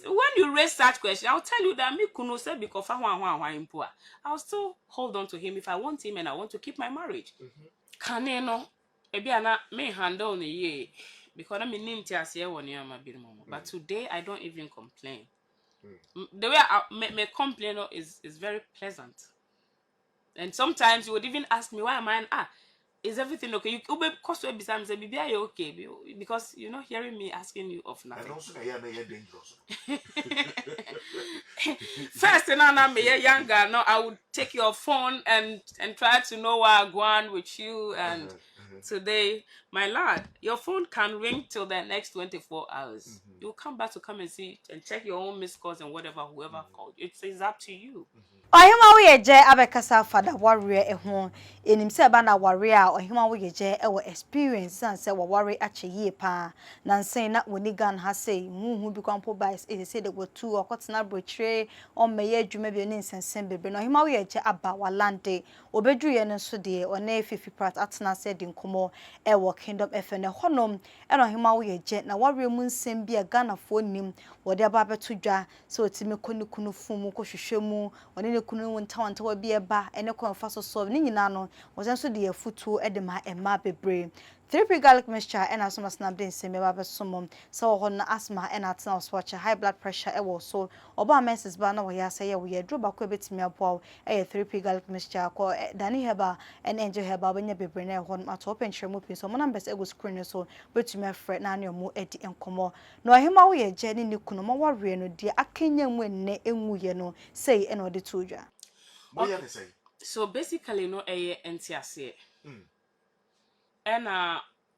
when you raise such question, I'll tell you that me kuno say because I'll still hold on to him if I want him and I want to keep my marriage. Can you know? Ebiana may handle the year because I mean but today I don't even complain. The way I may complain is very pleasant. And sometimes you would even ask me why am I is everything okay? You could say maybe are you okay? Because you're not hearing me asking you of nothing. And also you're dangerous. First, when I'm younger, no, I would take your phone and try to know where I'm going with you. And today, my lord, your phone can ring till the next 24 hours. You'll come back to come and see and check your own missed calls and whoever called. It's up to you. Ohemaa Woyeje abekasa fada warrior ehun enim se ba na warrior Ohemaa Woyeje e wo experience san se wo warrior ache yie pa na nsen na woni gan ha sei huhu bi kwampo bias e se de go tu okotena brochre o meye adwuma bi oni nsensen bebre na Ohemaa Woyeje aba walande obedru ye no so de ona fifi part atena se de nkomo e wo kingdom fn honom e na Ohemaa Woyeje na warrior mu nsem bi e Ghana fo nim wo de aba beto dwa se otime konu fumu ko hwehwemu oni kunu wonta wa bi eba ene kon fa so ni nyina no wozen so de afutu edema ema bebre 3p garlic mixture and asoma snap den se me ba besom so ho na asthma and atna swatch high blood pressure e wo so oba menses ba na wo ya say ye dro ba ko betimi aboa e 3p garlic mixture ko dani heba and angel heba banya bebre na ho ma to open tremu pin so mo numbers e go screen so betimi afre na ne mo edi enkomo no Ohemaa Woyeje ni kunu mo warre no de akenya mu enne enwuye no say e no de tudwa so basically no entiase and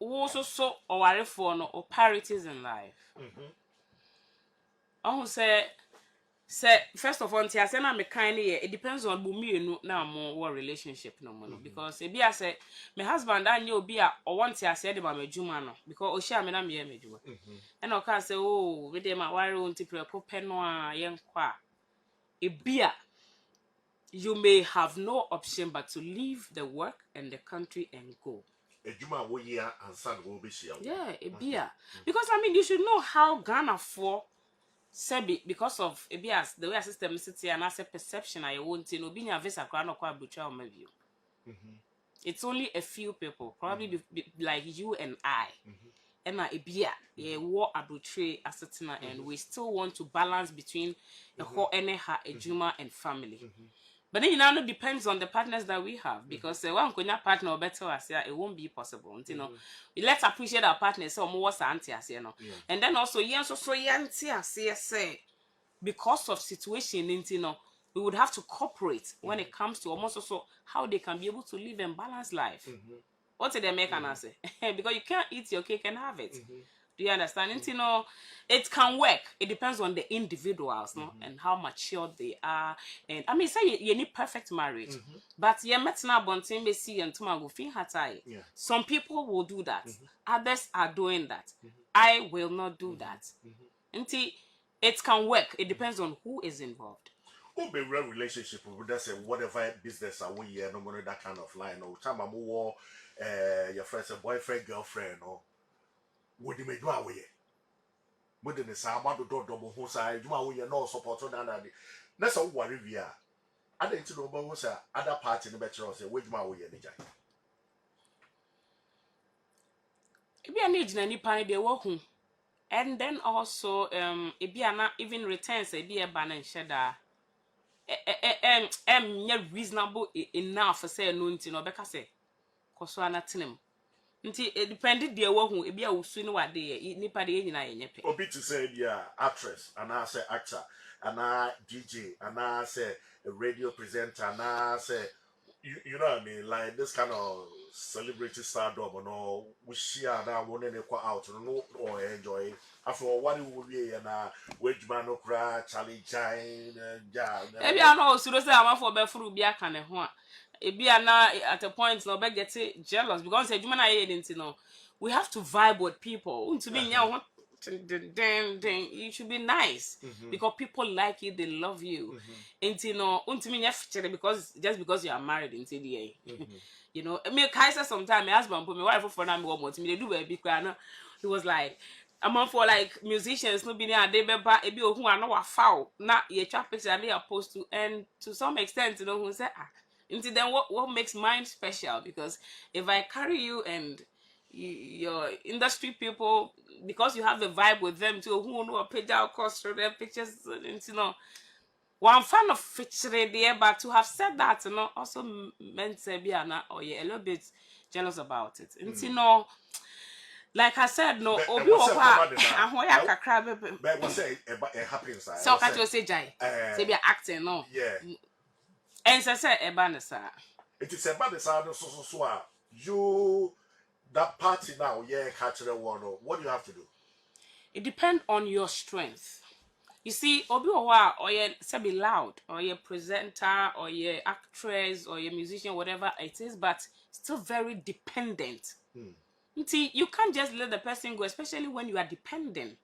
also so or for no parities in life. Say first of all, entiase na me kind it depends on bumi na more relationship no mono because e bia say my husband and you be or want entiase de ma medjuma no because o sha me na me medjuma and o can say oh we dey ma ware on ti prepo no a yenkwa e bia you may have no option but to leave the work and the country and go. Yeah, a beer. Because I mean, you should know how Ghana for Sebi because of Ebias the way system city and as a perception I won't know being a visa crown or quite butcher on my view. It's only a few people, probably like you and I. And a beer, a war arbitrary assassina, and we still want to balance between a whole a Juma and family. But then it depends on the partners that we have because one partner or better as it won't be possible. You know, let's appreciate our partners so more auntie as you know. And then also say because of situation, you know, we would have to cooperate when it comes to almost also how they can be able to live and balance life. What did they make an answer? Because you can't eat your cake and have it. Do you understand? And, you know, it can work. It depends on the individuals, no, and how mature they are. And I mean, say you need perfect marriage, but you met now bonting me see and tomorrow fin hatai. Some people will do that. Others are doing that. I will not do that. And it can work. It depends on who is involved. Be real relationship with that's whatever business are we no more that kind of line or time I'm more your friends a boyfriend girlfriend or would you make do away within the same do double who side you are no support on that that's all worry we are I didn't know about what's other party in the better say which my way any jack if you need any panic they walk home and then also if you are not even returns a be a ban and shedder reasonable enough for say no ntino beka say koso anatinem nti it depended the wo e bia usu ni wade nipa de nyina yenyepe obi to say yeah actress and I say actor and I DJ and I say a radio presenter and I say you know what I mean like this kind of celebrity stardom or no we share that one and go out no or enjoy after what will be na wage man no cry Charlie Jane yeah e bia no so say am for be furu bia kan ne ho a e bia na at a point no be get jealous because say juma na ye no we have to vibe with people to me nya then you should be nice because people like you, they love you. And you know, because just because you are married in TDA, you know, I mean, Kaiser sometimes my husband put me wife for now, me they do baby. He was like, among for like musicians no be near they beba ebi ohun ano wa foul na ye twa picture they are supposed to, and to some extent you know who say until then what makes mine special, because if I carry you and your industry people, because you have the vibe with them too, who know page out cost through their pictures, and you know one fan of feature there, but to have said that you know also meant to be a little bit jealous about it, and you know. Like I said, no, obi wo kwa ahoya kakra bebe. But what say it happens. So ka to say jai. Say be acting no. Yeah. And say eba ne sa. It is about the sound so you that party now, yeah, catch the one. What do you have to do? It depends on your strength. You see, obi wo or you say be loud, or you presenter, or you actress, or you musician, whatever it is, but still very dependent. See, you can't just let the person go, especially when you are dependent.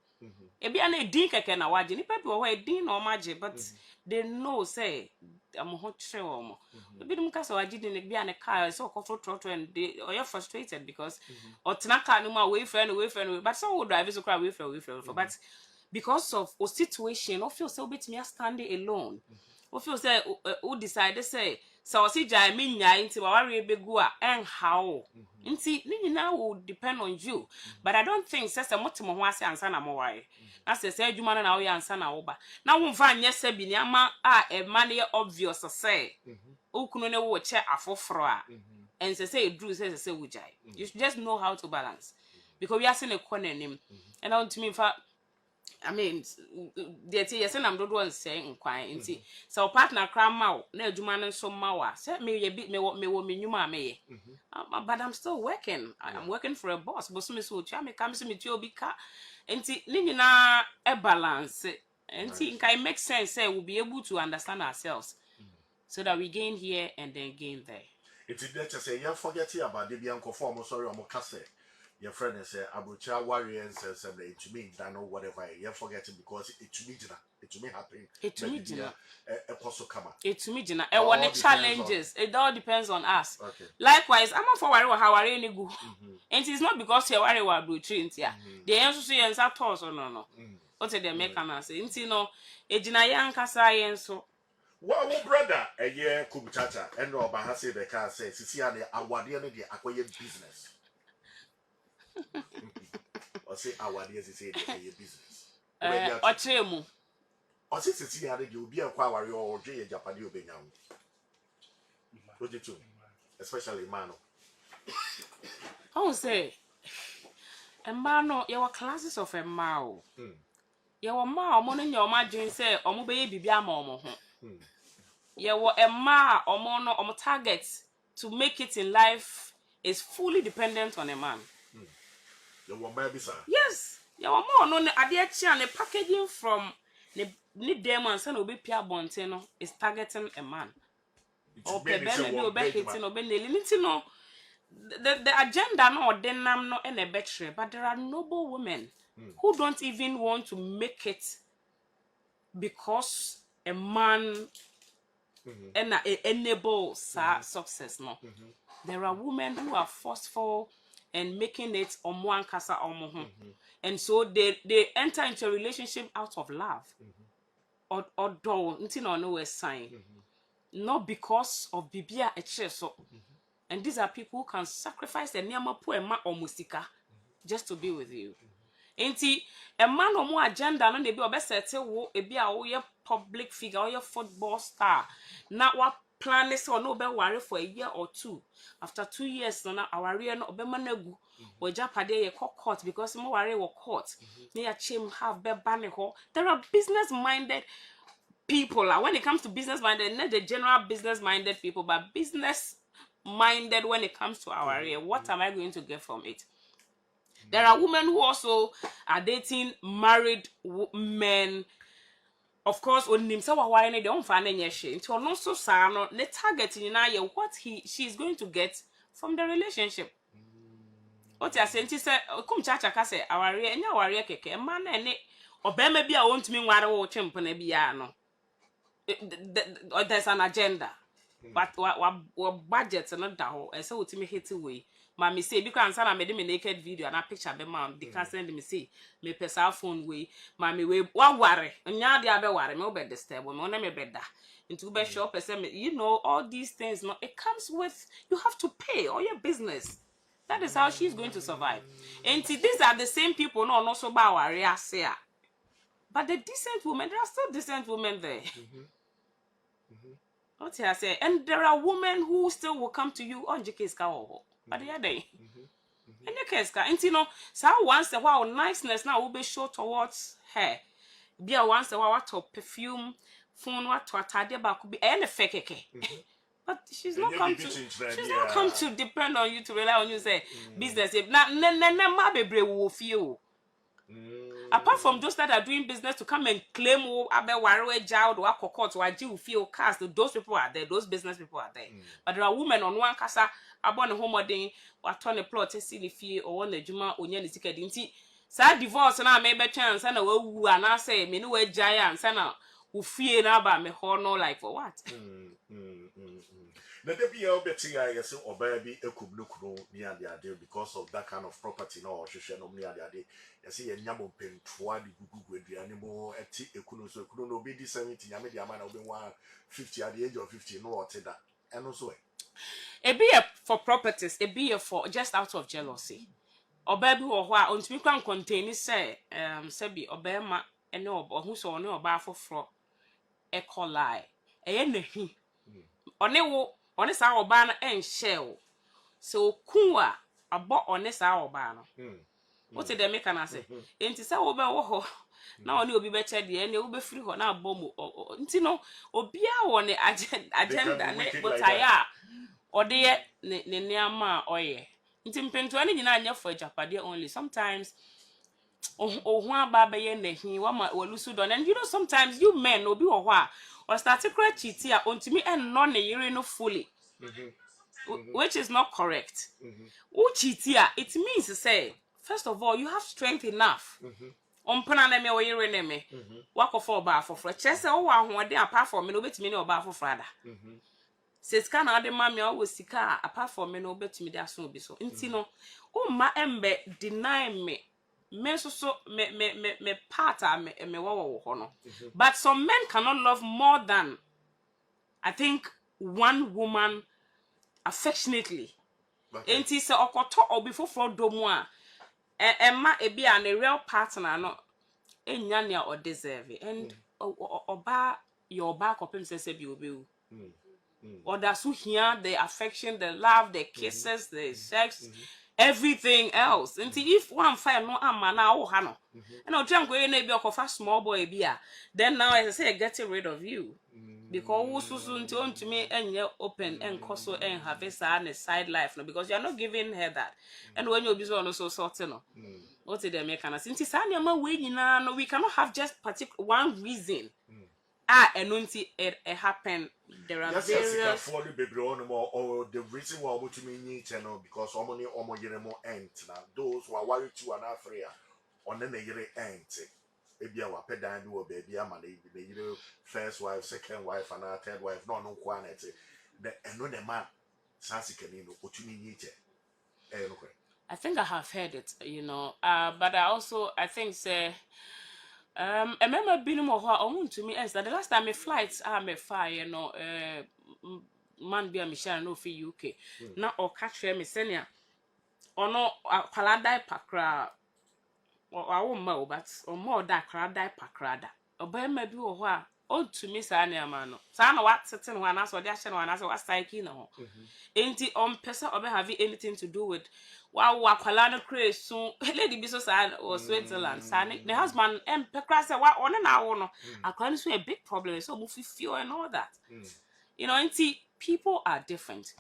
Ebi ane din keke na waje ni pepe wo din no maje, but they know say am ho tre wo mo. Ebi dum ka so waje din ebi ane car so kofo trotro, and they or you're frustrated because or tena car no ma we friend, but some will drive so cry we friend, but because of a situation, or feel so bit me standing alone. Or feel say who decide say so si jai me nya nti wa ware begu a en how nti ni nyina will depend on you, but I don't think say motimo ho ase ansa na mo ware na say adwuma na wo ya ansa na wo ba na wo mfa anya se bi ni ama a e ma ne obvious say okunu ne wo che afoforo a and say edru say wo jai. You should just know how to balance, because we are seeing a corner him, and on to me I mean, the yes, and I'm not one saying inquiring. So, partner cram out, no, Juman so mawa. Set me a bit me what me me. But I'm still working. I'm working for a boss. But some so charming comes to me to be car. And see, Nina a balance. And see, it makes sense. Say we'll be able to understand ourselves so that we gain here and then gain there. It's better say, you forget about the Bianco form, sorry, or Mocase. Your friend is Abucha warrior and says something to me, than or whatever. You forget it because it to me happen. It to me dinner. A possible come. It to me dinner. And when the challenges, it all depends on us. Okay. Likewise, I'm not for worry how I really go. And it's not because you worry about blue trees. Yeah. The answer to you is at all, so no. What did they make an answer? You know, a Jinayanka science. Well, brother, a year Kubuchacha, and Roba has said the car says, Sicilia, our dear lady, acquired business. Or say our dear say business. Or Chemu. Or say Sicilia, you'll be a quarry or Jay Japan, you'll be young. What did you, especially Mano? Oh, say, a mano, your classes of a mao. Your ma, morning your margin say, or mo baby be a momo. Your a ma or mono or target to make it in life is fully dependent on a man. Yes, your more no adiachi and the packaging from the demons and obi pia bonteno is targeting a man. Or baby obe hitting obe no. The agenda no denam no and a battery, but there are noble women who don't even want to make it because a man enable success. No, there are women who are forceful and making it one kasa and so they enter into a relationship out of love or no sign, not because of bibia so. And these are people who can sacrifice their nyama poema or musika just to be with you. Enti a man or more agenda no dey be obesete wo ebi a wo ye public figure or your football star na what plan is or no be worry for a year or two. After 2 years no na aware no obema nagu wo japade ye court because mo worry wo court na ya chem have be ban ho. There are business minded people. When it comes to business minded, not the general business minded people, but business minded when it comes to our area. What am I going to get from it? There are women who also are dating married men. Of course, when themselves are they don't find any shame. So no so no the target in what she's going to get from the relationship. What you saying? She said, "Come chacha kase our area, nya our area keke man ene obema bi a want me nware wo chimpo na bia no." There's an agenda, but what budget not that whole and so ultimately hit away. Mommy say because I made me naked video and a picture be mom they can send me say me pesa phone way mommy we what worry nya dia be worry me be disturb me on me bed into be shop person you know all these things no it comes with you have to pay all your business. That is how she's going to survive. And these are the same people no so ba worry say. But the decent women, there are still decent women there. What I say, and there are women who still will come to you on JK's car. But the other day, and your case car, and you know, so once a while niceness now will be shown towards her. Be a once a while what to perfume, phone what to attire back could be any fake. But she's not come to depend on you to rely on you say business. If not, ma be brave will feel. Apart from those that are doing business to come and claim abe warwe child or court or you feel cast, those people are there, those business people are there. But there are women on one casa abon the home wedding or turn a plot to see the fee or one the juma or any ticket inti. Sad divorce and I may be chance and who and I say me no giants and who fear about me honor like for what? Let there be a betting I say or baby a kubluku near the idea because of that kind of property no social no near the idea. I see a nyamo pen toward the Google with the animal at a kuno so couldn't be this 70 Yamidi man will be 150 at the age of 50 no or that and also a be for properties, a be for just out of jealousy. Or baby or what on to can contain say sebi or bema and no or who saw no bar for a call lie. A he or no on this hour banner and shell. So Kua a bought on this hour banner. What did they make an answer? Ain't it so over? Now only will be better the end, you will be free or now bomb or no or be on the agenda, but I are or dear Neama or ye. It's in 29 for Japadia only. Sometimes one baby and he one or Lucudon, and you know, sometimes you men will be or what or start to cry cheatia onto me and non a urino fully. Which is not correct. Uchitia, it means to say, first of all, you have strength enough. Umpaname or urineme. Walk of 4 bar for Fred. Chess, oh, one day apart from me, no bit me or bar for Frada. Says can I the mammy always sick apart from me, no bet me there soon be so. Intino, oh, my embe deny me. Men so me part me honor. But some men cannot love more than I think one woman affectionately. Ain't he so okoto or before for domoa emma e be an a real partner no enyania or deserve it and oba your back of him says be or that's who hear the affection, the love, the kisses, the sex, everything else. And if one fire no man now hano and I'll jump going maybe a small boy be then now as I say getting rid of you. Because who soon to me and you're open and coso and have a side life no because you're not giving her that. And when you're busy also sorting no. What did they make? And since it's no, we cannot have just particular one reason. And it happened. There are various for the baby or the reason why we to me channel because omoni omo yeremo end now. Those who are worried to an Africa on then a year end. Ebia wa pedan do baby ama na you first wife, second wife, and third wife, no quantity. The eno ne ma sansikani no otumi nyiche. I think I have heard it, you know. But I think say I remember being more on to me as that the last time my flights are me fire, you know, man be a Michelle no for UK. Now or catch me senior or no paladai pakra or I won't know, but or more that cradai pakrada. Or by maybe or what oh to me Sanya mano. Sana what certain one as or dash one as or psyche no. Ain't it on person or having anything to do with wow, Palana Craze soon, Lady Bisosan or Switzerland, Sanic, the husband, and Pecrasa, what on an hour, I can't see a big problem, so move few and all that. You know, and see, people are different.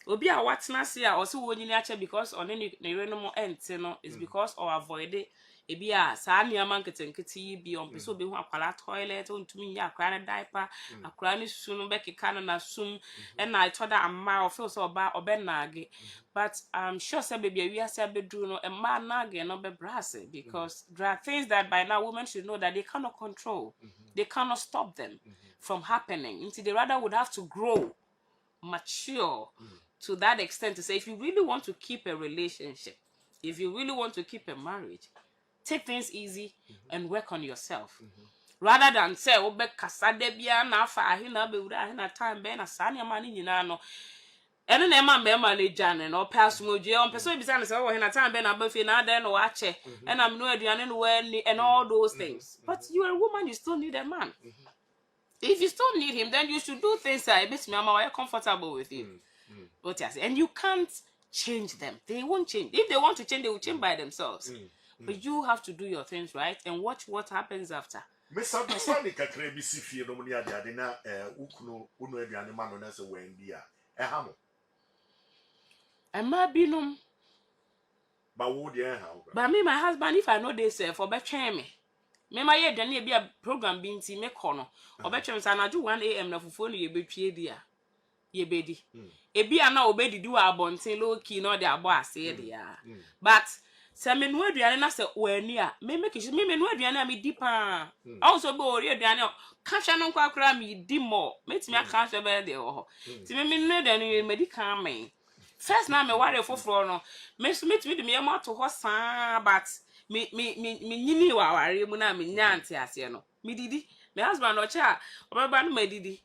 Will be a what's not here also when you nature because on any no end, you know, is because or avoid it. It be a Sanya market and kitty be on Piso be one toilet on to me, a crying diaper, a crying soon, Becky cannon assume, and I told her a mile feels so bad or benagi. But I'm sure some baby we are said bedroom and man nag no be brassy because there are things that by now women should know that they cannot control. They cannot stop them from happening. Until they rather would have to grow, mature, to that extent to say, if you really want to keep a relationship, if you really want to keep a marriage, take things easy and work on yourself. Rather than say, oh, be kasade bia na fa ahina be wura ahina time be na sanya mani nyina no. Eno na ema be manage no pass moje on person bi say na say oh ahina time be na ba fi na den no ache. And I'm no aduane no we and all those things. But you're a woman, you still need a man. If you still need him, then you should do things that makes me comfortable with you. What you say? And you can't change them. They won't change. If they want to change, they will change by themselves. But you have to do your things right and watch what happens after. Misunderstanding kakre bi si fie no mu ni ade na ukunu unu aduane ma no na se wan bi a ha mo. Emma binum. But wo de ha wo. But me, my husband, if I know they say for betray me. Me my ye dani be a program bi nti me kono. Obetwem say na do 1 AM na fufuo no ye betwie dia. Ye bedi. Ebi ana obedidi wa abonten low key no de abo ase dia. But se me no aduane na se wani a me make sure me no aduane a me di pa. Also be ori aduane ka hwa no kwa kra me di more. Metimi aka hwa be de ho. Ti me no aduane me di kan me. First na me ware foforo no. Me so metimi de me am ato ho san but me nyini wa ware mu na me nyante ase no. Me didi. My husband no cha obeba no me didi.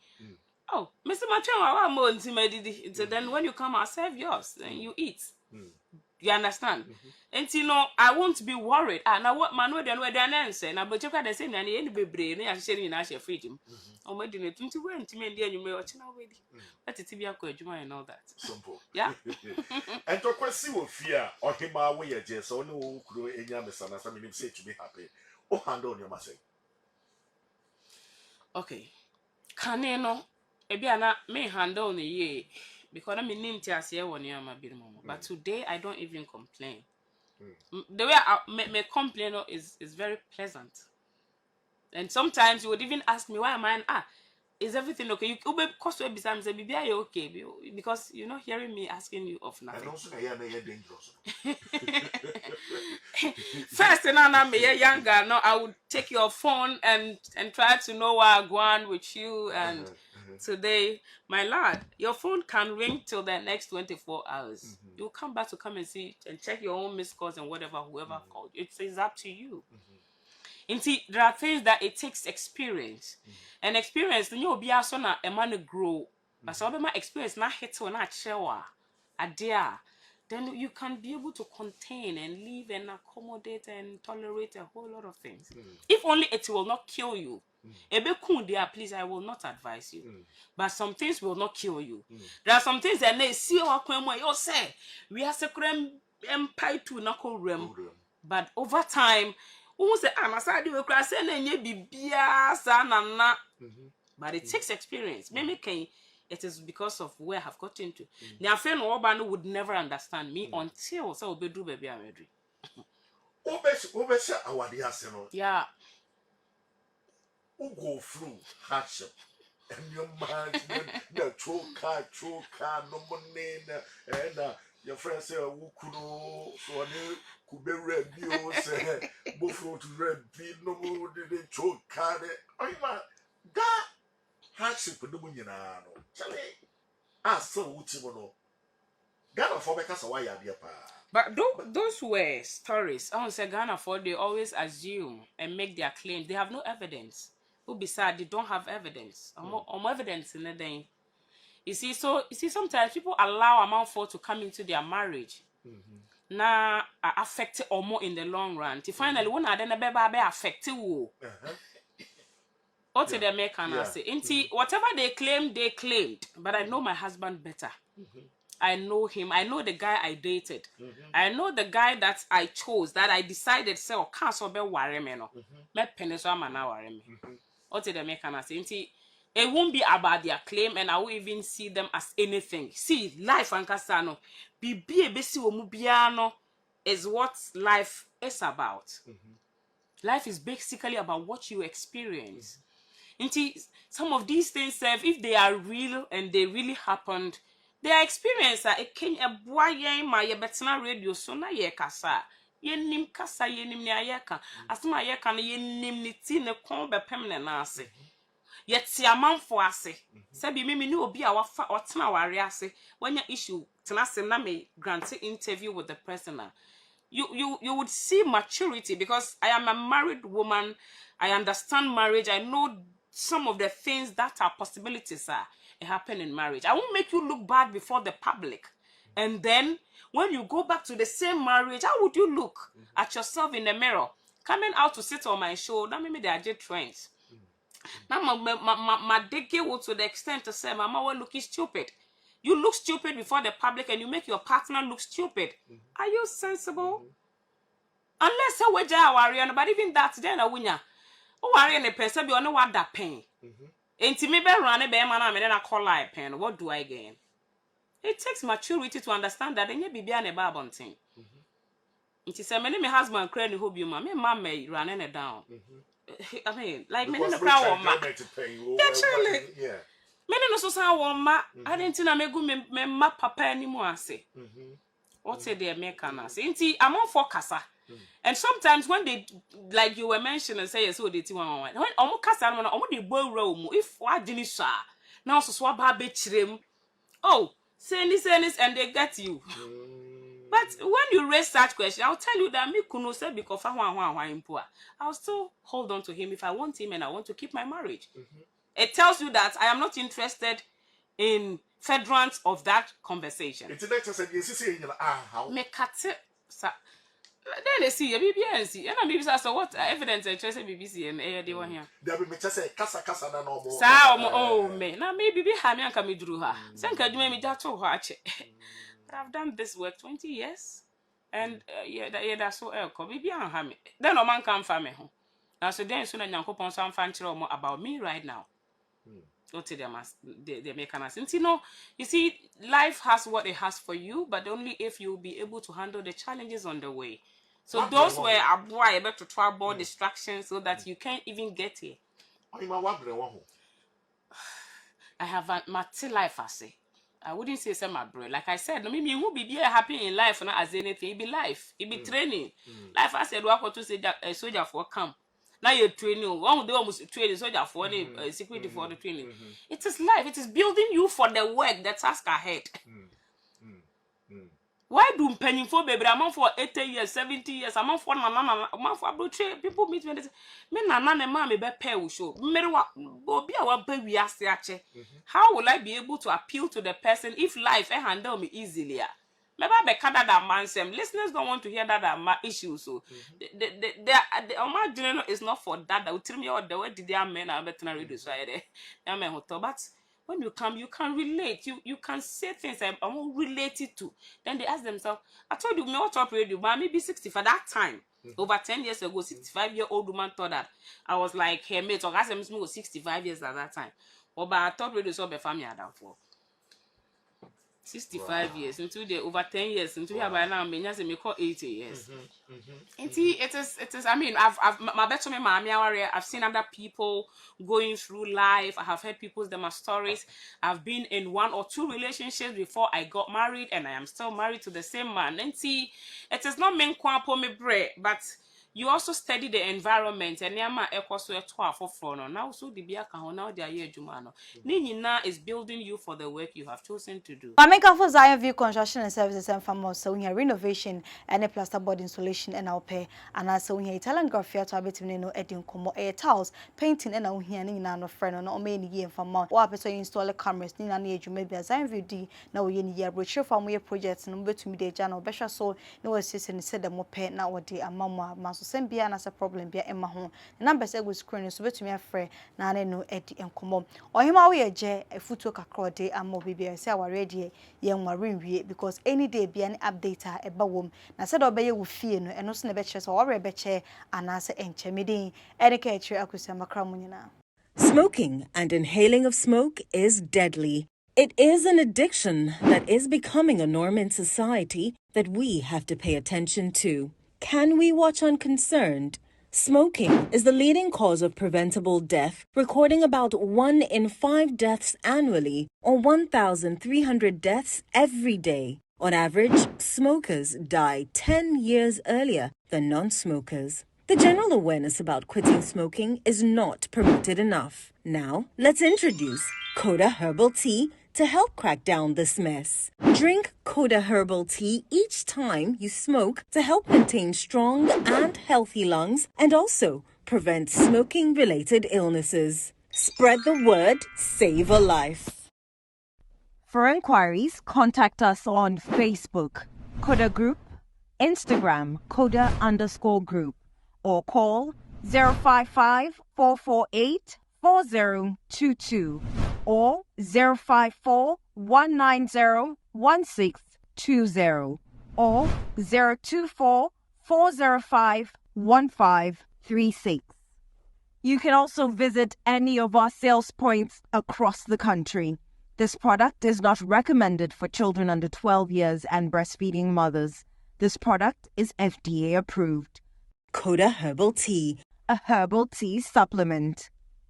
Oh, Mr. Machewa, more intimidated. So then when you come, I'll serve yours and you eat. You understand? And you know, I won't be worried. Now what man would answer? Now, but you can't say any baby, and I share in our freedom. Oh, my dinner, 21 to me, you may watch now already. Let it be a coach, and all that. Simple. Yeah. And to question will fear Ohemaa Woyeje, so no crew in your misunderstanding say to be happy. Oh, hand on your message. Okay. Can you know? Ebiana may handle the year because I'm in Tiasia 1 year, my baby mama. But today I don't even complain. The way I may complain is very pleasant. And sometimes you would even ask me, why am I? Is everything okay? You be cost to be some say, "Baby, are you okay?" Because you're not hearing me asking you of nothing. And also, I am dangerous. First, and I'm younger. No, I would take your phone and try to know where I go on with you. And today, my lord, your phone can ring till the next 24 hours. You'll come back to come and see and check your own missed calls and whatever whoever called. It's up to you. And see, there are things that it takes experience. And experience, you know, be also na a man grow. But so my experience na hit or not shower a dear. Then you can be able to contain and live and accommodate and tolerate a whole lot of things. If only it will not kill you. Please, I will not advise you. But some things will not kill you. There are some things that they see our you say we are secret empire to knuckle rem. But over time, who say I'm a side you crash and ye be but it takes experience. Maybe it is because of where I have gotten to. Their friend Obano would never understand me until so be do baby I'm ready. Yeah. Who go through hardship and your mind the choka no money and your friend say who could so could be red you say buffalo to red be no more did choke card. Oh man, that hardship no money no chale so utimono Ghana for because why you are pa. But those were stories. I don't say Ghana for they always assume and make their claim. They have no evidence. Who beside they don't have evidence. More evidence in the day. You see, sometimes people allow amount for to come into their marriage. Now affected or more in the long run. To finally when I then be affected who. What did they make and say? Whatever they claimed. But I know my husband better. I know him. I know the guy I dated. I know the guy that I chose, that I decided, say, oh, can't so be worry me no. Me peniswa mana worry me. What did they make and say? It won't be about their claim, and I won't even see them as anything. See, life and kasano, bibi ebesi omubiano is what life is about. Life is basically about what you experience. Some of these things, if they are real and they really happened, their experience it can a boy my betna radio so na ye kasa yenim kasa yenim ni ayeka asma ayeka na yenim ni ti ne kon be pem ne na ase yet see a man for us. Sabi me no be our or tena wari ase. When your issue tena se na me grant interview with the person. You would see maturity, because I am a married woman. I understand marriage. I know some of the things that are possibilities happen in marriage. I won't make you look bad before the public. And then when you go back to the same marriage, how would you look at yourself in the mirror? Coming out to sit on my show, that maybe they are just trends. Now my deke will to the extent to say, Mama, we're looking stupid. You look stupid before the public and you make your partner look stupid. Are you sensible? Unless I were Jawarian, but even that, then a winner. Oh, I am a person, you know what that pain. Ain't me be running be man, and then I call like pen. What do I gain? It takes maturity to understand that, and you be an a babon thing. It is a many my husband crying who be my mama running it down. I mean, like many no crowd ma. Actually, yeah. Many no so say ma. I didn't think I me go me ma papa anymore say. What say they make an say? Inti I'm on for casa. And sometimes when they, like you were mentioning, say yes, so they one when omo casa no omo dey boy room. If what didn't sha now so swap her betrim. Oh, say this and they get you. But when you raise such question, I'll tell you that me kuno say because I'll still hold on to him if I want him and I want to keep my marriage. It tells you that I am not interested in furtherance of that conversation. It's next said you how Me cut it. Then they see a BBC and I say so what evidence I trust BBC and they were here. There be me just say kasa na no more. Oh me. Now maybe be ha me anka me duru ha. Senka dwuma me jato ho ache. I've done this work 20 years. And that's so elko. Maybe I have me. Then no man can find me home. Now so then soon Nyankopon so fan more about me right now. What they make an sense. You see, life has what it has for you, but only if you'll be able to handle the challenges on the way. So those were able to trouble distractions so that you can't even get here. I have a mature life, I say. I wouldn't say my bro. Like I said, no, maybe you will be happy in life, not as anything. It be life. It be training. Life, I said, what to say that a soldier for camp. Now you're training. One day almost training soldier for the security for the training. It is life. It is building you for the work, the task ahead. Why do penny for baby? I'm on for 80 years, 70 years. I'm on for nana. I'm on for people meet me. Me nana and mommy be pay will show. Me what be our baby ache. How will I be able to appeal to the person if life handle me easily? Maybe I be that man some listeners don't want to hear that my issue. So the general is not for that. That will tell me what the way did their men are better ready so but when you come, you can relate. You can say things I'm related to. Then they ask themselves, I told you, me what up radio, but maybe 60 for that time. Over 10 years ago, 65-year-old woman thought that I was like her mate, or I was 65 years at that time. But I thought radio so be family at that for 65 years into the over 10 years into here by now me call 80 years. It is I mean I've my better me mommy I've seen other people going through life. I have heard people's stories. I've been in 1 or 2 relationships before I got married, and I am still married to the same man. And see, it is not men kwa me bread, but you also study the environment and yama ekoso etwa for no now so the bia ka ho now dia ye adwuma no nyina is building you for the work you have chosen to do. I make for Zion View Construction and Services and Farmers, so we have renovation and a plasterboard installation and our pay, and also we have Italian graffiti to abet no edin komo air tiles painting and our here na no friend no many year from month or person install cameras ni na na edwuma bia Zion View di na we ye year brochure from we projects no betumi de ja no besha so no we say said the mo pay na we de amama maso sembia na se problem bia emma ho number say go screen so betumi afre na na no edi enkomo Ohemaa Woyeje efutuo kakra de amo bibia say our ready yen ware because any day be an update eba wom na said obeye wo fie no eno so na be kire so wore be kire anase enche medin enike kire akusia makra munyina. Smoking and inhaling of smoke is deadly. It is an addiction that is becoming a norm in society that we have to pay attention to. Can we watch unconcerned? Smoking is the leading cause of preventable death, recording about 1 in 5 deaths annually, or 1,300 deaths every day. On average, smokers die 10 years earlier than non-smokers. The general awareness about quitting smoking is not promoted enough. Now, let's introduce Coda Herbal Tea to help crack down this mess. Drink Coda Herbal Tea each time you smoke to help maintain strong and healthy lungs and also prevent smoking-related illnesses. Spread the word, save a life. For inquiries, contact us on Facebook, Coda Group, Instagram, Coda_Group, or call 055-448-4022 or 054-190-1620 or 024-405-1536. You can also visit any of our sales points across the country. This product is not recommended for children under 12 years and breastfeeding mothers. This product is FDA approved. Coda Herbal Tea, A herbal tea supplement.